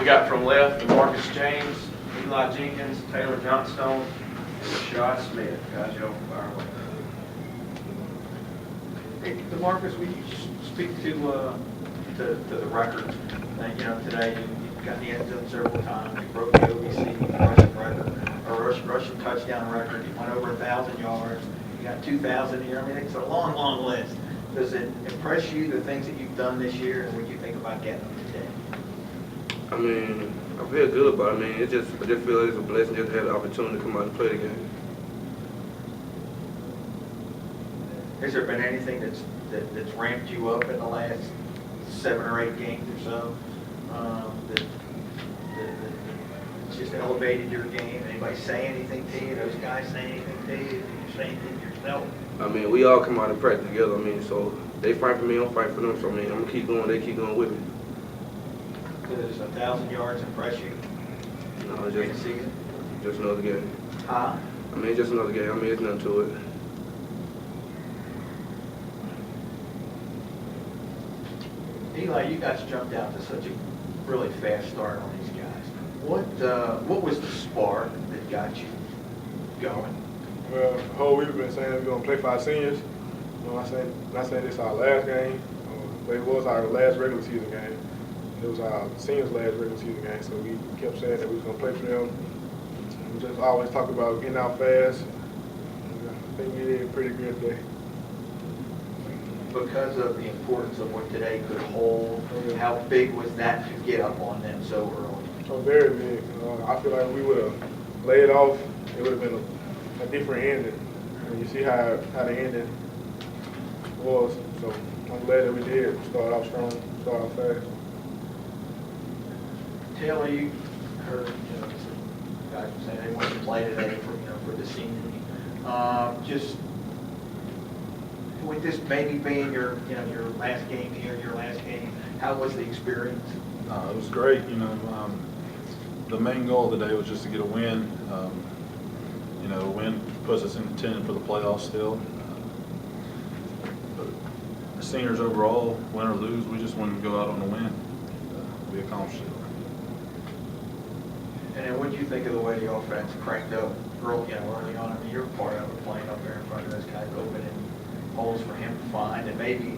We got from left Marcus James, Eli Jenkins, Taylor Johnstone, and Rashad Smith. Guys, y'all fire away. Hey, DeMarcus, will you speak to the record? You know, today you got the end zone several times. You broke the OVC rushing record, or rushing touchdown record. You went over 1,000 yards. You got 2,000 here. I mean, it's a long, long list. Does it impress you, the things that you've done this year, and what you think about getting them today? I mean, I feel good about it. I mean, I just feel like it's a blessing just to have the opportunity to come out and play the game. Has there been anything that's ramped you up in the last 7 or 8 games or so that just elevated your game? Anybody say anything to you? Those guys say anything to you? Did you say anything to yourself? I mean, we all come out and practice together. I mean, so they fight for me, I'm fighting for them. So I mean, I'm gonna keep going. They keep going with me. Does 1,000 yards impress you? No, it's In a season? just another game. Huh? I mean, it's just another game. I mean, it's nothing to it. Eli, you guys jumped out to such a really fast start on these guys. What was the spark that got you going? Well, the whole week we've been saying we're going to play for our seniors. You know, not saying this is our last game, but it was our last regular season game. It was our seniors' last regular season game, so we kept saying that we was going to play for them. We just always talk about getting out fast. I think we did pretty good today. Because of the importance of what today could hold, how big was that to get up on them so early? So very big. I feel like we would have laid off, it would have been a different ending. And you see how the ending was. So I'm glad that we did start off strong, start off fast. Taylor, you heard, guys saying they want to play today for the seniors. Just with this maybe being your last game here, your last game, how was the experience? It was great. The main goal of the day was just to get a win. A win puts us in contention for the playoffs still. But the seniors overall, win or lose, we just wanted to go out on a win. We accomplished it. And then what do you think of the way the offense cranked up early on? I mean, you're part of it, playing up there in front of those guys, opening holes for him to find, and maybe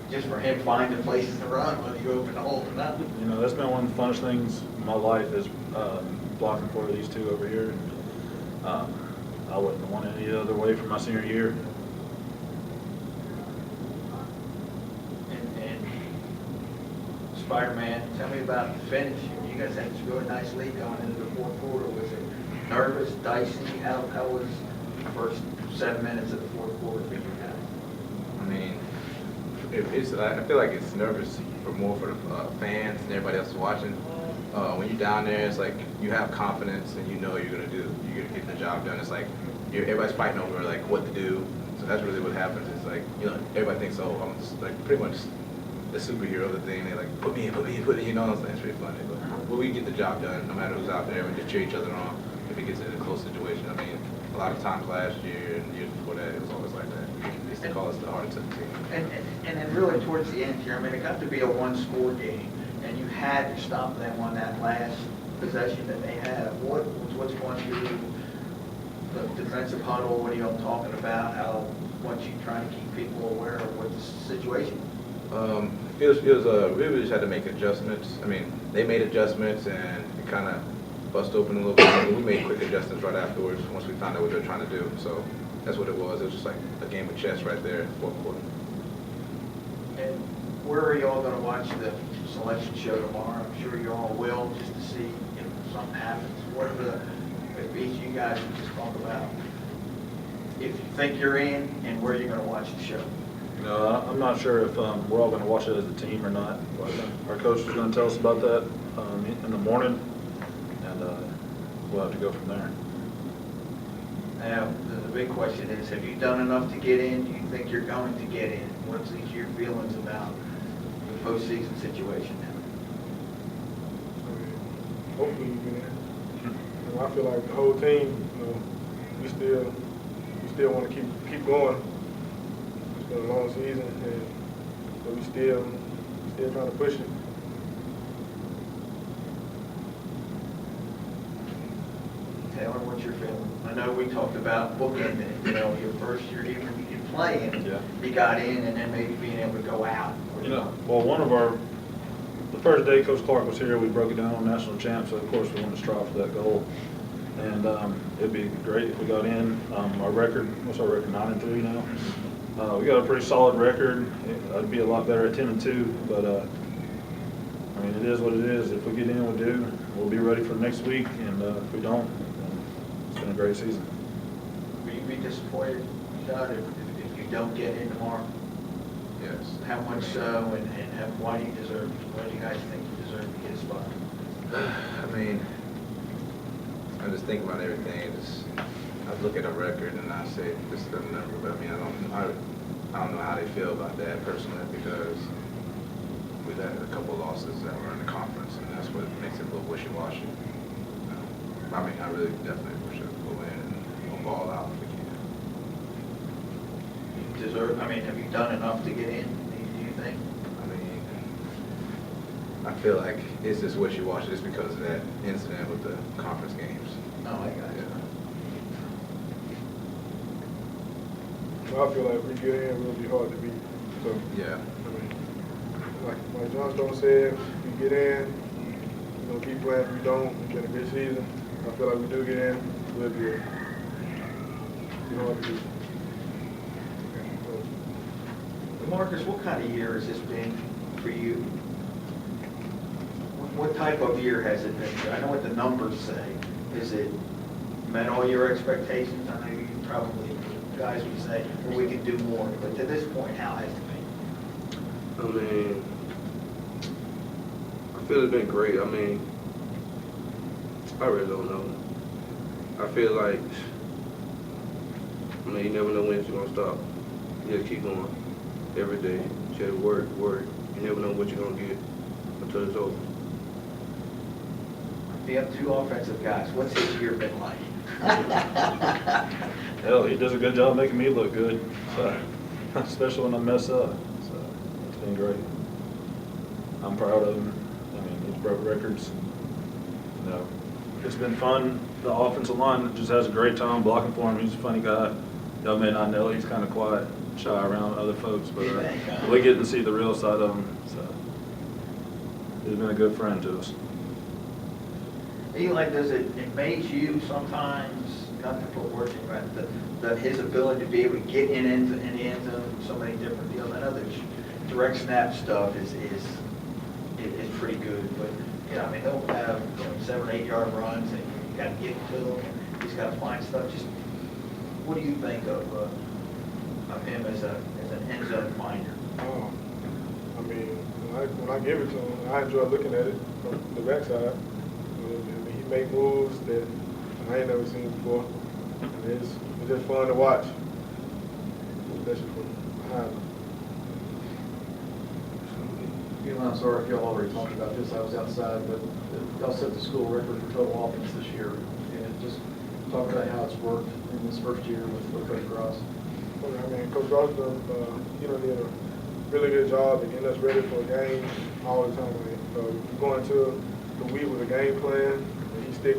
just for him finding places to run, whether you open the hole or not. That's been one of the funnest things in my life is blocking for these two over here. I wouldn't want any other way for my senior year. And Spider-Man, tell me about the finish. You guys had this really nice lead going into the fourth quarter. Was it nervous, dicey? How was the first 7 minutes of the fourth quarter for you guys? I mean, I feel like it's nervous for the fans and everybody else watching. When you're down there, it's like you have confidence and you know you're gonna get the job done. It's like everybody's fighting over like what to do. So that's really what happens. It's like everybody thinks, oh, I'm just like pretty much the superhero of the thing. They like put me in. It's pretty funny. But we get the job done no matter who's out there. We just cheer each other on if it gets in a close situation. I mean, a lot of times last year and years before that, it was always like that. They used to call us the hardest team. And then really towards the end here, I mean, it got to be a one-score game, and you had to stop them on that last possession that they had. What's going through the defensive huddle? What are y'all talking about? How much you trying to keep people aware of what the situation? We really just had to make adjustments. I mean, they made adjustments and it kind of bust open a little bit. And we made quick adjustments right afterwards once we found out what they were trying to do. So that's what it was. It was just like a game of chess right there, fourth quarter. And where are y'all going to watch the selection show tomorrow? I'm sure you all will, just to see if something happens. What are if each of you guys would just talk about if you think you're in and where you're going to watch the show? I'm not sure if we're all going to watch it as a team or not. Our coach is going to tell us about that in the morning, and we'll have to go from there. Now, the big question is, have you done enough to get in? Do you think you're going to get in? What's your feelings about the postseason situation now? Hopefully you get in. I feel like the whole team, we still want to keep going. It's been a long season, but we still trying to push it. what you're feeling. I know we talked about bookending it, you know, your first year even playing, Yeah. you got in and then maybe being able to go out. You know, well, the first day Coach Clark was here, we broke it down on national champs, so of course we want to strive for that goal. And it'd be great if we got in. Our record, what's our record, 9-3 now? We got a pretty solid record. I'd be a lot better at 10-2, but I mean, it is what it is. If we get in, we do. We'll be ready for next week, and if we don't, then it's been a great season. Will you be disappointed, Shad, if you don't get in tomorrow? Yes. How much so, and why do you deserve, why do you guys think you deserve to get a spot? I mean, I just think about everything. I look at a record and I say this is the number, but I mean, I don't know how they feel about that personally, because we've had a couple losses that were in the conference, and that's what makes it a little wishy-washy. I mean, I really definitely wish I could go in and ball out if we can. You deserve, I mean, have you done enough to get in, do you think? I mean, I feel like it's just wishy-washy just because of that incident with the conference games. No, I got you. I feel like if we get in, we'll be hard to beat. So, Yeah. I mean, like Johnstone said, if we get in, we're gonna keep playing. If we don't, it's been a good season. I feel like we do get in, we'll be hard to beat. Marcus, what kind of year has this been for you? What type of year has it been? I know what the numbers say. Is it met all your expectations? I know you probably, guys would say, well, we can do more, but to this point, how has it been? I mean, I feel it's been great. I mean, I really don't know. I feel like, I mean, you never know when it's going to stop. You just keep going every day. Just work. You never know what you're going to get until it's over. You have two offensive guys. What's his year been like? Hell, he does a good job making me look good, so, especially when I mess up. So it's been great. I'm proud of him. I mean, he's broke records. You know, it's been fun. The offensive line just has a great time blocking for him. He's a funny guy. Y'all may not know, he's kind of quiet, shy around other folks, but we get to see the real side of him. So he's been a good friend to us. Eli, does it amaze you sometimes, not to put words in your mouth, his ability to be able to get in the end zone, so many different deals? I know the direct snap stuff is pretty good, but, you know, I mean, they'll have 7 or 8 yard runs, and you got to get to them, and he's got to find stuff. Just, what do you think of him as an end zone finder? I mean, when I give it to him, I enjoy looking at it from the backside. I mean, he make moves that I ain't never seen before. And it's just fun to watch, especially from behind him. I'm sorry if y'all already talked about this, I was outside, but y'all set the school record for total offense this year. And just talk about how it's worked in this first year with Coach Ross. I mean, Coach Ross did a really good job of getting us ready for a game all the time. I mean, we go into the week with a game plan, and he stick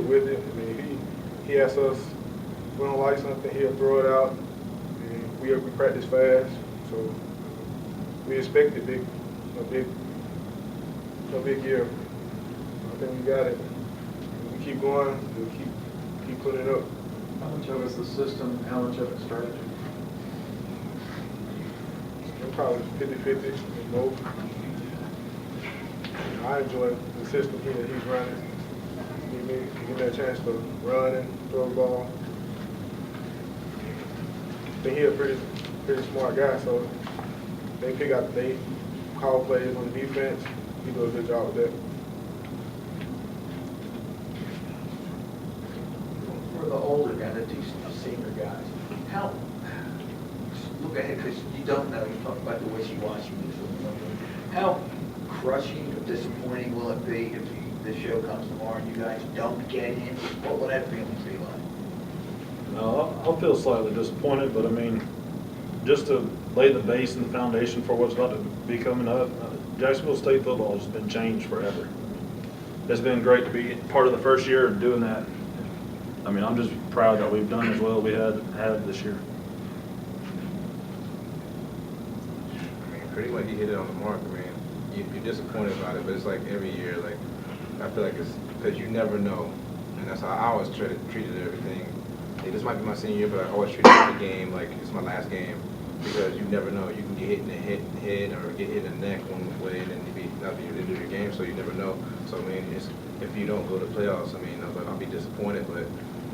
with it. I mean, he asks us, if we don't like something, he'll throw it out. And we practice fast, so we expect a big year. I think we got it. If we keep going, we'll keep putting it up. How much of it's the system, how much of it's strategy? I'm probably 50-50 in both. I enjoy the system that he's running. Give me that chance to run and throw the ball. I think he's a pretty smart guy, so they call plays on the defense. He does a good job with that. For the older guys, the two senior guys, how, look ahead, because you don't know, you talk about the wishy-washy, how crushing or disappointing will it be if the show comes tomorrow and you guys don't get in? What will that feeling be like? No, I'll feel slightly disappointed, but I mean, just to lay the base and the foundation for what's about to be coming up, Jacksonville State football has been changed forever. It's been great to be part of the first year of doing that. I mean, I'm just proud that we've done as well as we had this year. I mean, pretty much you hit it on the mark. I mean, you're disappointed about it, but it's like every year, like, I feel like it's, because you never know. And that's how I always treated everything. Hey, this might be my senior year, but I always treated every game like it's my last game. Because you never know. You can get hit in the head or get hit in the neck one way and then that'll be the end of your game, so you never know. So, I mean, if you don't go to playoffs, I mean, I'll be disappointed, but,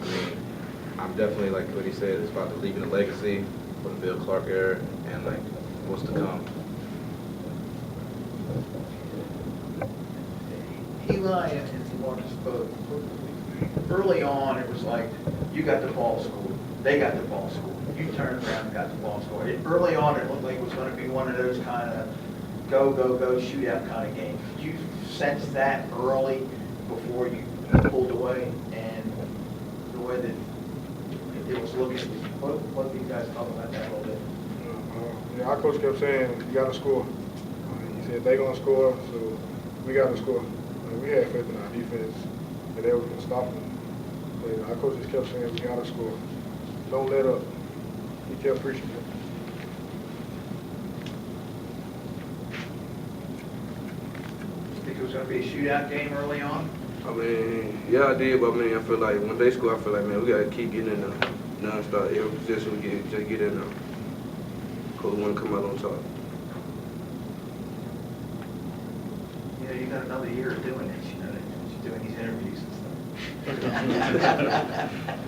I mean, I'm definitely, like what he said, it's about leaving a legacy for the Bill Clark era and, like, what's to come. Eli and Marcus both, early on, it was like, you got the ball scored, they got the ball scored, you turned around and got the ball scored. Early on, it looked like it was going to be one of those kind of go, shootout kind of games. Did you sense that early before you pulled away, and the way that it was looking? What do you guys talk about that a little bit? Yeah, our coach kept saying, you got to score. He said, they going to score, so we got to score. We had faith in our defense, and they were going to stop them. But our coach just kept saying, we got to score. Don't let up. He kept preaching it. You think it was going to be a shootout game early on? I mean, yeah, I did, but I mean, I feel like when they score, I feel like, man, we got to keep getting in there. Non-stop, every position we get, just get in there. Because we want to come out on top. You know, you got another year of doing this, you know, doing these interviews and stuff.